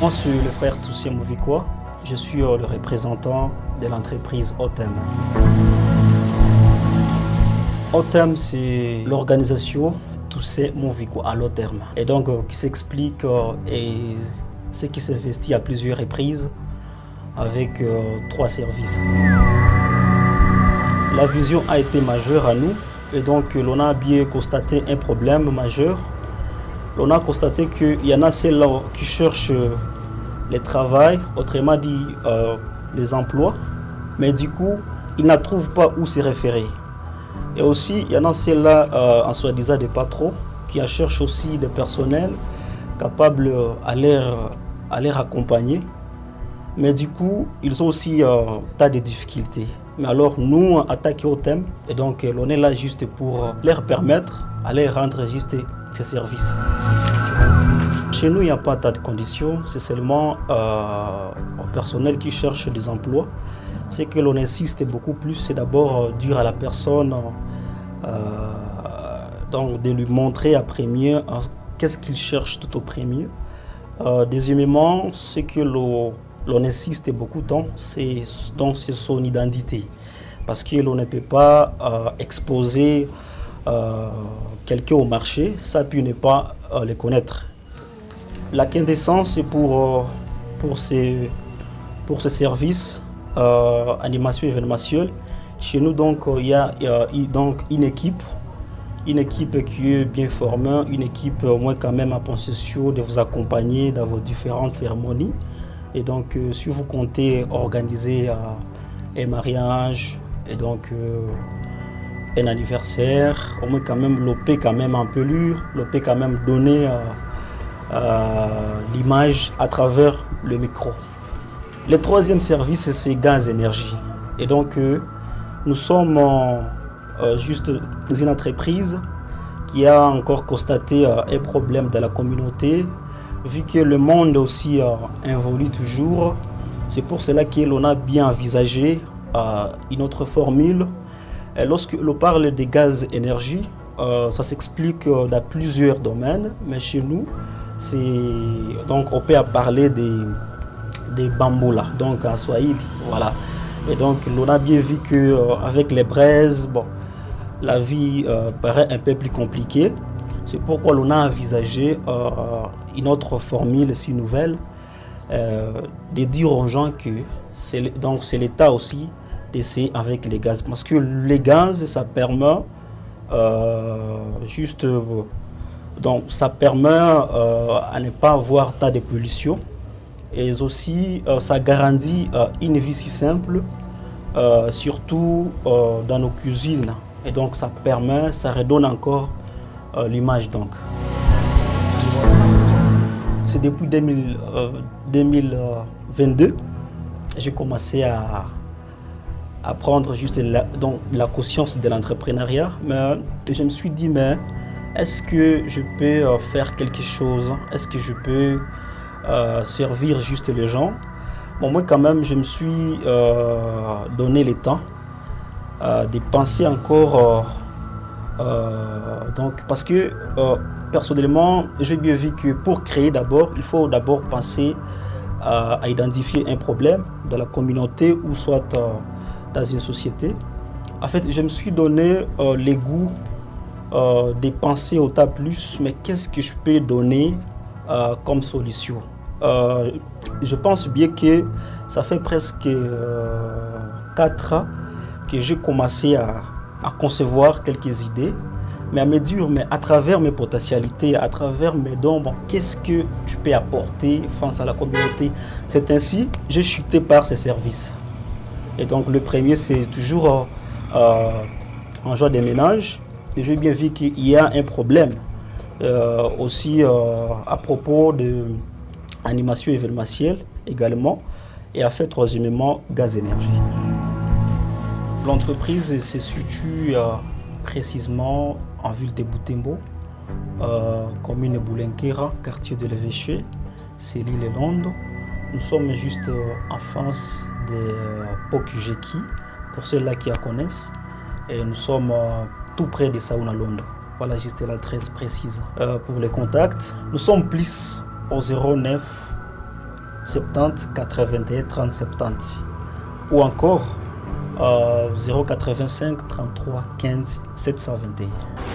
Moi, je suis le frère Toussé Mouvikoa. Je suis le représentant de l'entreprise OTEM. OTEM, c'est l'organisation Toussé Mouvikoa à long terme. Et donc, qui s'explique et ce qui s'investit à plusieurs reprises avec 3 services. La vision a été majeure à nous et donc l'on a bien constaté un problème majeur. On a constaté qu'il y en a celles-là qui cherchent le travail, autrement dit les emplois, mais du coup, ils ne trouvent pas où se référer. Et aussi, il y en a celles-là, en soi-disant des patrons, qui cherchent aussi des personnels capables à les accompagner. Mais du coup, ils ont aussi un tas de difficultés. Mais alors, nous, attaquons au thème, et donc on est là juste pour leur permettre à leur rendre juste ces services. Chez nous, il n'y a pas tas de conditions, c'est seulement au personnel qui cherche des emplois. Ce que l'on insiste beaucoup plus, c'est d'abord dire à la personne donc de lui montrer à premier qu'est-ce qu'il cherche tout au premier. Deuxièmement, ce que l'on insiste beaucoup tant, c'est son identité. Parce que l'on ne peut pas exposer quelqu'un au marché, ça peut ne pas le connaître. La quintessence, c'est pour ces services animation événementielle. Chez nous, donc, il y a donc une équipe qui est bien formée, une équipe moins quand même en possession de vous accompagner dans vos différentes cérémonies. Et donc, si vous comptez organiser un mariage et donc un anniversaire, au moins quand même l'OP quand même en pelure, l'OP quand même donner l'image à travers le micro. Le troisième service, c'est Gaz Énergie. Et donc, nous sommes juste une entreprise qui a encore constaté un problème dans la communauté, vu que le monde aussi évolue toujours. C'est pour cela que l'on a bien envisagé une autre formule. Et lorsque l'on parle des gaz énergie, ça s'explique dans plusieurs domaines, mais chez nous, donc on peut parler des bamboulas, donc en Swahili, voilà. Et donc l'on a bien vu qu'avec les braises, bon, la vie paraît un peu plus compliquée. C'est pourquoi l'on a envisagé une autre formule si nouvelle, de dire aux gens que c'est l'État aussi d'essayer avec les gaz. Parce que les gaz, ça permet donc ça permet à ne pas avoir tas de pollution. Et aussi, ça garantit une vie si simple, surtout dans nos cuisines. Et donc, ça redonne encore l'image. Donc, c'est depuis 2022, j'ai commencé à prendre juste la conscience de l'entrepreneuriat. Mais je me suis dit, mais est-ce que je peux faire quelque chose? Est-ce que je peux servir juste les gens? Bon, moi quand même, je me suis donné le temps de penser encore, donc, parce que personnellement, j'ai bien vu que pour créer d'abord, il faut d'abord penser à identifier un problème dans la communauté ou soit dans une société. En fait, je me suis donné les goûts de penser au tas plus, mais qu'est-ce que je peux donner comme solution? Je pense bien que ça fait presque 4 ans que j'ai commencé à concevoir quelques idées, mais à me dire, mais à travers mes potentialités, à travers mes dons, bon, qu'est-ce que je peux apporter face à la communauté? C'est ainsi, j'ai chuté par ces services. Et donc le premier, c'est toujours en genre des ménages. Et j'ai bien vu qu'il y a un problème aussi à propos de animation événementielle également, et a fait troisièmement Gaz Énergie. L'entreprise se situe précisément en ville de Butembo, commune de Boulenkera, quartier de l'Évêché, c'est l'île Londo. Nous sommes juste en face de Pokujeki, pour ceux-là qui la connaissent, et nous sommes tout près de Sauna Londo. Voilà juste l'adresse précise. Pour les contacts, nous sommes plus au 09 70 81 30 70 ou encore 085 33 15 721.